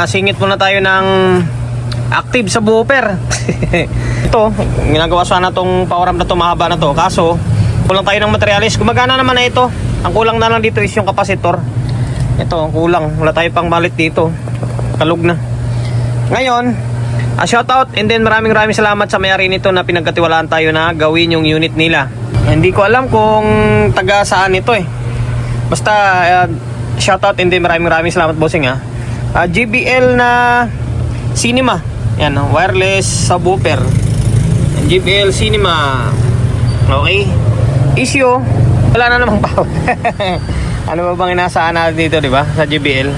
Singit muna tayo ng active sa booper. Ito, ginagawa sana tong power amp na to, mahaba na to. Kaso, kulang tayo ng materialis. Gumagana naman na ito. Ang kulang na lang dito is yung kapasitor. Ito, ang kulang. Wala tayo pang balit dito. Kalug na. Ngayon, shoutout and then maraming salamat sa may-ari nito na pinagkatiwalaan tayo na gawin yung unit nila. Hindi ko alam kung taga saan ito eh. Basta, shoutout and then maraming salamat bossing ha. JBL na Cinema. Yan, wireless subwoofer. JBL Cinema. Okay. Issue, wala na namang power. Ano ba bang inasaan natin dito, di ba? Sa JBL.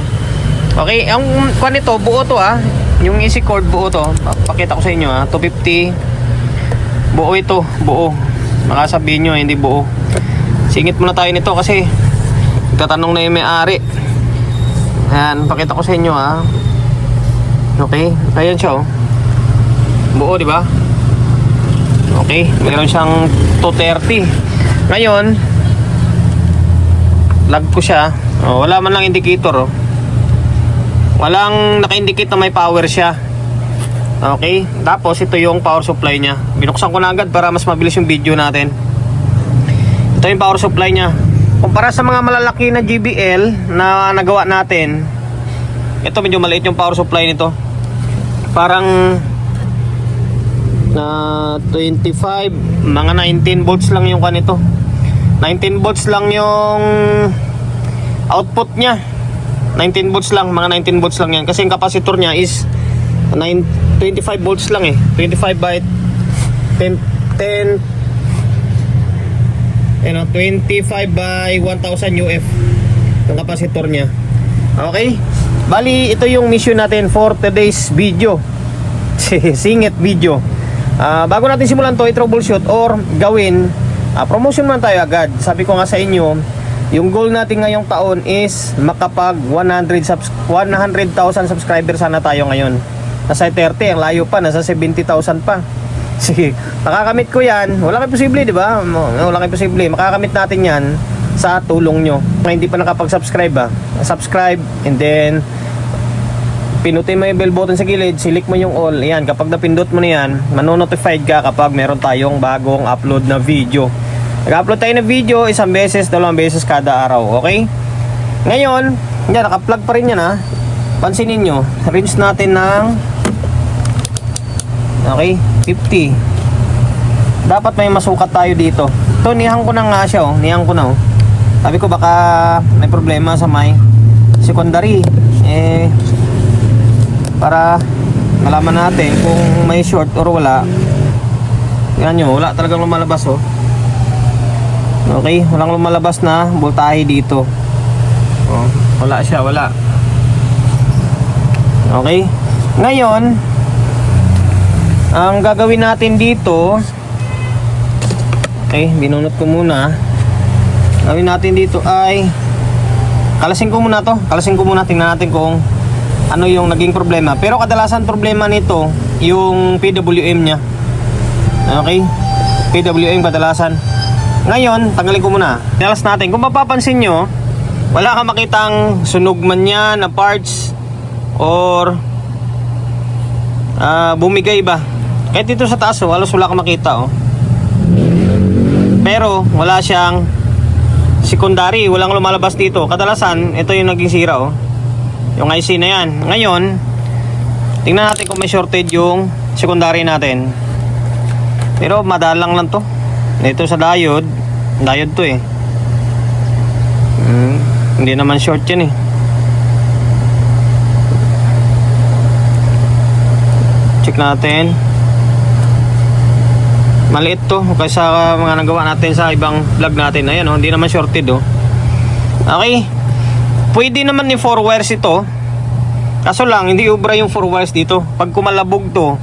Okay, ang kwan nito, buo to ha. Yung easy cord buo to. Pakita ko sa inyo ha. 250. Buo ito, buo. Baka sabihin nyo, hindi buo. Singit muna tayo nito kasi tatanong na yung may-ari. Ayan, pakita ko sa inyo ha. Okay, ayan siya oh. Buo, di ba? Okay, meron siyang 230. Ngayon, lag ko siya. Oh, wala man lang indicator oh. Walang naka-indicate na may power siya. Okay, tapos ito yung power supply niya. Binuksan ko na agad para mas mabilis yung video natin. Ito yung power supply niya. Kumpara sa mga malalaki na JBL na nagawa natin, ito medyo maliit yung power supply nito. Parang 25, mga 19 volts lang yung kanito. 19 volts lang yung output niya. 19 volts lang, mga 19 volts lang yan. Kasi yung capacitor niya is 25 volts lang eh. 25 by 10 25 by 1000 UF yung capacitor niya. Okay? Bali, ito yung mission natin for today's video. Singit video. Bago natin simulan to, i-troubleshoot or gawin, promotion man tayo agad. Sabi ko nga sa inyo, yung goal natin ngayong taon is makapag 100,000 subscribers sana tayo ngayon. Nasa 30, ang layo pa, nasa 70,000 pa. Sige, makakamit ko yan. Wala kang posible, di ba? Wala kang posible. Makakamit natin yan sa tulong nyo. Kung hindi pa nakapag-subscribe subscribe and then pinutin mo yung bell button sa gilid, select mo yung all. Ayan, kapag napindot mo na yan, manonotified ka kapag meron tayong bagong upload na video. Nag-upload tayo ng video isang beses, dalawang beses kada araw, okay? Ngayon, yan, naka-plug pa rin yan ha. Pansinin nyo, rinse natin ng okay, 50. Dapat may masukat tayo dito. Ito, nihang ko na nga siya oh. Nihang ko na oh. Sabi ko baka may problema sa may secondary. Para malaman natin kung may short or wala. Yan nyo, wala talagang lumalabas oh. Okay, walang lumalabas na voltahe dito. Oh, wala siya, wala. Okay. Ngayon, ang gagawin natin dito, okay, binunot ko muna. Gawin natin dito ay kalasin ko muna to. Kalasin ko muna, tingnan natin kung ano yung naging problema. Pero kadalasan problema nito yung PWM nya. Okay? PWM kadalasan. Ngayon, tanggalin ko muna. Tinalas natin. Kung mapapansin nyo, wala kang makitang sunog man yan na parts or bumigay ba. Kahit dito sa taas oh, halos wala kang makita oh. Pero wala siyang secondary, walang lumalabas dito. Kadalasan, ito yung naging sira oh. Yung IC na yan. Ngayon, tingnan natin kung may shorted yung secondary natin. Pero madalang lang to. Ito sa diode, diode to eh. Hindi naman short yan eh. Check natin. Maliit to kaysa mga nagawa natin sa ibang vlog natin. Ayan oh, hindi naman shorted oh. Okay. Pwede naman ni 4 wires ito. Kaso lang, hindi ubra yung 4 wires dito. Pag kumalabog to,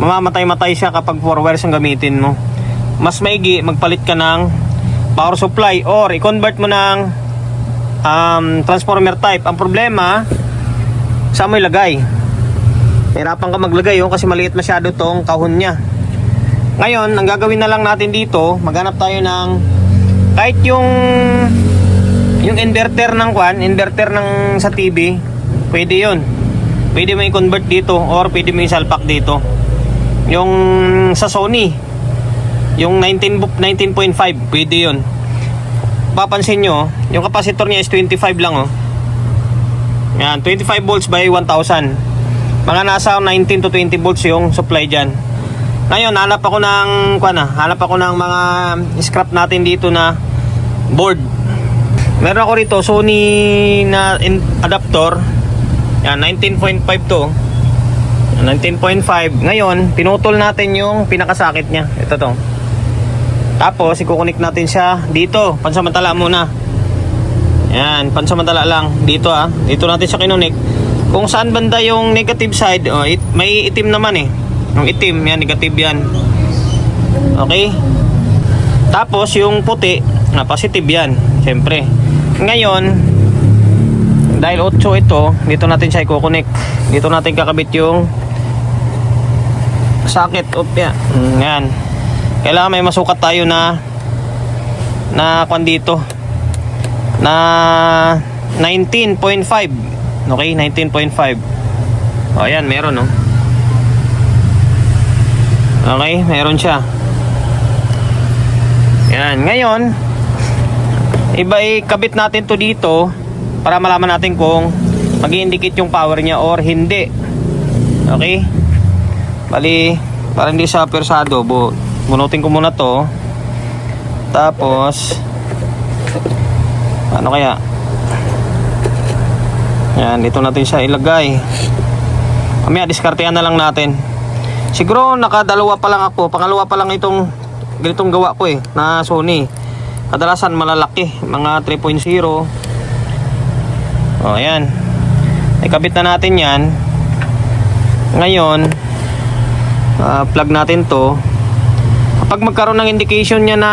mamamatay-matay siya kapag 4 wires ang gamitin mo. Mas maigi, magpalit ka ng power supply or i-convert mo ng transformer type. Ang problema, saan mo ilagay? Hirapan ka maglagay oh, kasi maliit masyado tong kahon niya. Ngayon, ang gagawin na lang natin dito, maghanap tayo ng kahit yung inverter ng inverter ng sa TV, pwede yun. pwede mo i-convert dito or pwede mo i-salpak dito. Yung sa Sony, yung 19.5, pwede yun. Papansin nyo, yung capacitor niya is 25 lang, oh. Yan, 25 volts by 1000. Mga nasa 19 to 20 volts yung supply dyan. Ngayon, hanap ako ng mga scrap natin dito na board. Meron ako rito Sony na adapter. Yan, 19.5 to. 19.5. Ngayon, pinutol natin yung pinakasakit niya. Ito to. Tapos, i-connect natin siya dito. Pansamantala muna. Yan, pansamantala lang. Dito Dito natin siya kinonect. Kung saan banda yung negative side, may itim naman eh. Yung itim, yan, negative yan. Okay? Tapos, yung puti, positive yan. Siyempre. Ngayon, dahil 8 ito, dito natin siya i-connect. Dito natin kakabit yung socket. Yan. Kailangan may masukat tayo na kwan dito na 19.5. Okay, 19.5. O ayan, meron, no. Okay, meron siya. Yan, ngayon ikabit natin to dito para malaman natin kung mag-i-indicate yung power niya or hindi. Okay? Bali, para hindi siya persado, bunutin ko muna to. Tapos ano kaya? Yan, dito natin siya ilagay. Mamaya diskartehan na lang natin. Siguro nakadalawa pa lang ako, pangalawa pa lang itong ganitong gawa ko na Sony. Kadalasan malalaki, mga 3.0. Ayan. Ikabit na natin yan. Ngayon, plug natin to. Kapag magkaroon ng indication niya na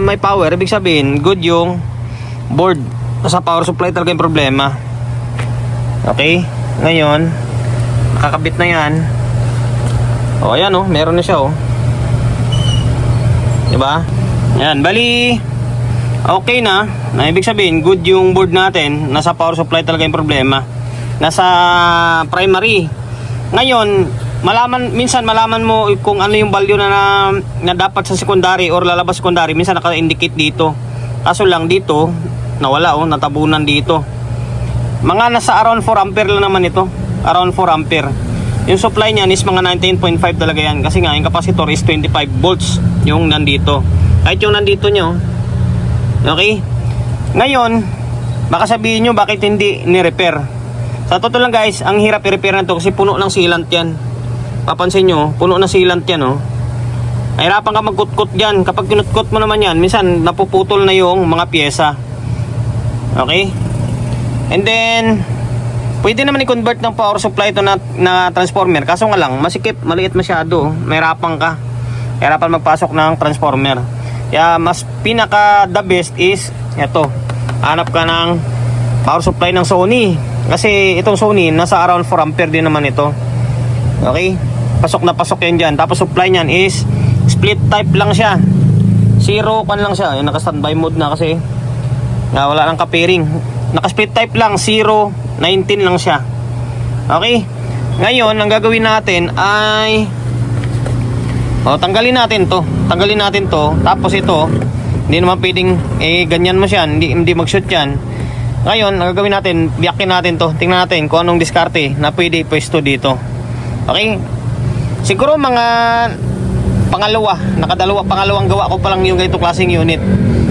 may power, ibig sabihin, good yung board. Sa power supply talaga yung problema. Okay? Ngayon, nakakabit na yan. Ayan, meron na siya, diba? Ayan, bali okay na. Ibig sabihin, good yung board natin. Nasa power supply talaga yung problema. Nasa primary. Ngayon, minsan malaman mo kung ano yung value na dapat sa secondary or lalabas secondary. Minsan naka-indicate dito. Kaso lang dito, nawala, natabunan dito. Mga nasa around 4 ampere lang naman ito. Around 4 ampere. Yung supply niyan is mga 19.5 talaga yan. Kasi nga, yung capacitor is 25 volts yung nandito. Kahit yung nandito nyo. Okay? Ngayon, baka sabihin nyo bakit hindi ni-repair. Sa totoo lang guys, ang hirap i-repair na to kasi puno ng sealant yan. Papansin nyo, puno ng sealant yan, Nahirapan ka magkutkot dyan. Kapag kinutkot mo naman yan, minsan napuputol na yung mga pyesa. Okay? And then, pwede naman i-convert ng power supply ito na transformer. Kaso nga lang, masikip, maliit masyado. Mahirapan ka. Mahirapan magpasok ng transformer. Kaya mas pinaka the best is ito. Hanap ka ng power supply ng Sony. Kasi itong Sony, nasa around 4 ampere din naman ito. Okay? Pasok na pasok yan dyan. Tapos supply nyan is split type lang siya. 0 kan lang siya. Yung naka-standby mode na kasi wala nang ka-pairing. Naka-split type lang. 0, 19 lang siya. Okay? Ngayon, ang gagawin natin ay tanggalin natin to. Tapos ito, hindi naman pwedeng ganyan mo siya. Hindi mag-shoot yan. Ngayon, ang gagawin natin, biyakin natin to. Tingnan natin kung anong diskarte na pwede pwesto dito. Okay? Siguro mga pangalawang gawa ko pa lang yung ganito klaseng unit.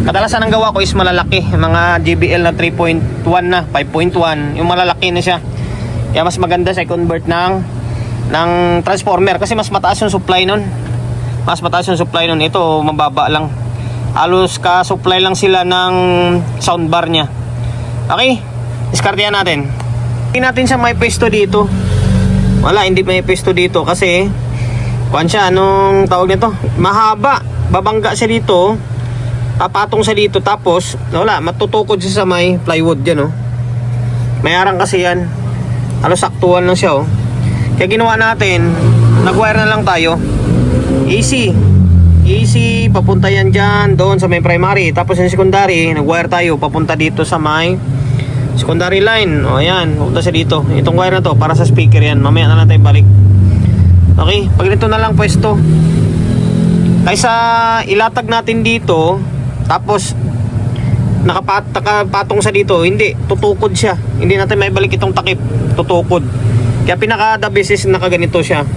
Kadalasan ang gawa ko is malalaki. Mga JBL na 3.1 na, 5.1. Yung malalaki na siya. Kaya mas maganda siya i-convert ng transformer. Kasi mas mataas yung supply nun. Ito, mababa lang. Halos ka-supply lang sila ng soundbar niya. Okay? Diskartehan natin. Hindi natin siya may pwesto dito. Wala, hindi may pwesto dito kasi anong tawag nito? Mahaba. Babangga siya dito. Papatong siya dito. Tapos, wala, matutukod siya sa may plywood dyan, May arang kasi yan. Halos saktuhan lang siya, Kaya ginawa natin, nag-wire na lang tayo. AC, papunta yan dyan, doon sa may primary. Tapos yung secondary, nag-wire tayo, papunta dito sa may secondary line. O ayan, pupunta siya dito. Itong wire na to para sa speaker yan. Mamaya na lang tayo balik. Okay, pag nito na lang pwesto, kaysa ilatag natin dito tapos nakapatong sa dito, hindi, tutukod siya. Hindi natin may balik itong takip, tutukod. Kaya pinaka the best is nakaganito siya.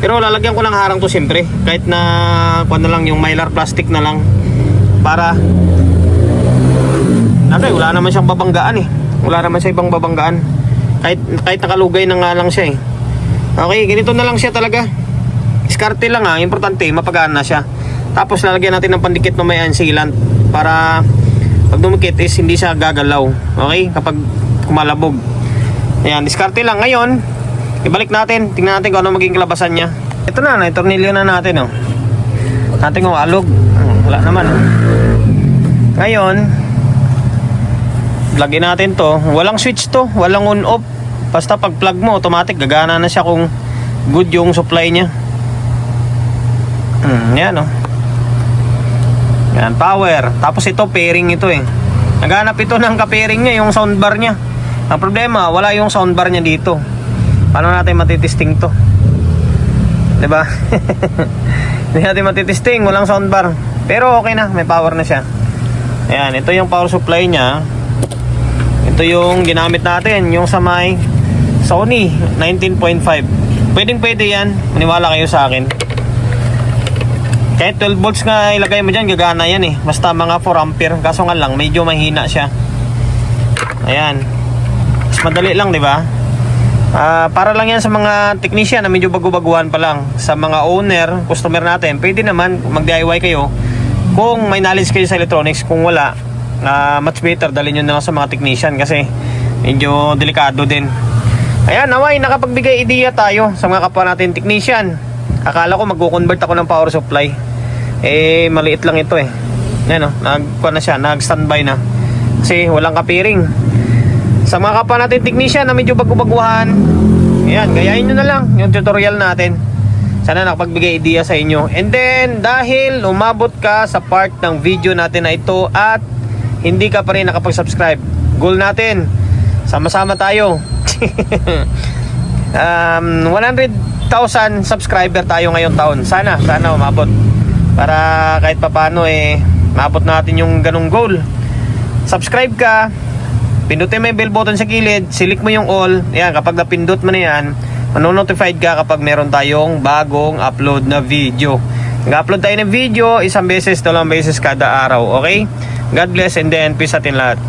Pero lalagyan ko ng harang to siyempre, kahit na kuwan na lang yung mylar plastic na lang, para wala naman siyang babanggaan eh. Wala naman siya ibang babanggaan. Kahit nakalugay na nga lang siya eh. Okay, ganito na lang siya talaga. Diskarte lang ha, importante mapagaan na siya. Tapos lalagyan natin ng pandikit na may sealant para pag dumikit is hindi siya gagalaw. Okay, kapag kumalabog. Ayan, diskarte lang. Ngayon, ibalik natin, tingnan natin kung ano magiging kalabasan niya. Ito na, tornilyo na natin oh. Natin kung alog. Wala naman oh. Ngayon, lagyan natin to. Walang switch to, walang on off. Basta pag plug mo, automatic gagana na siya kung good yung supply niya. Yan oh. Yan, power. Tapos ito, pairing ito eh. Naghanap ito ng ka-pairing niya, yung soundbar niya. Ang problema, wala yung soundbar niya dito. Paano natin matitesting to? Diba? Hindi natin matitesting, walang soundbar. Pero okay na, may power na siya. Ayan, ito yung power supply niya. Ito yung ginamit natin, yung sa may Sony 19.5. Pwede yan, maniwala kayo sa akin. Kahit 12 volts nga ilagay mo dyan, gagana yan eh. Basta mga 4 ampere. Kaso nga lang, medyo mahina siya. Ayan. Mas madali lang, di ba? Para lang yan sa mga technician na medyo bago-baguhan pa lang. Sa mga owner, customer natin, pwede naman mag-DIY kayo. Kung may knowledge kayo sa electronics, kung wala, much better dalhin nyo na sa mga technician kasi medyo delikado din. Ayan, naway, nakapagbigay idea tayo sa mga kapwa natin technician. Akala ko magko-convert ako ng power supply. Eh, maliit lang ito eh. Yan o, nag-standby na. Kasi walang kapiring. Sa mga kapwa natin technician na medyo bago-baguhan, ayan, gayahin nyo na lang yung tutorial natin. Sana nakapagbigay idea sa inyo. And then, dahil umabot ka sa part ng video natin na ito at hindi ka pa rin nakapag-subscribe, goal natin, sama-sama tayo. 100,000 subscriber tayo ngayong taon. Sana umabot. Para kahit papano maabot natin yung ganung goal. Subscribe ka, pindutin mo yung bell button sa gilid, select mo yung all. Ayan, kapag napindot mo na yan, manonotified ka kapag meron tayong bagong upload na video. Nag-upload tayo ng video isang beses, dalawang beses kada araw. Okay? God bless and then peace atin lahat.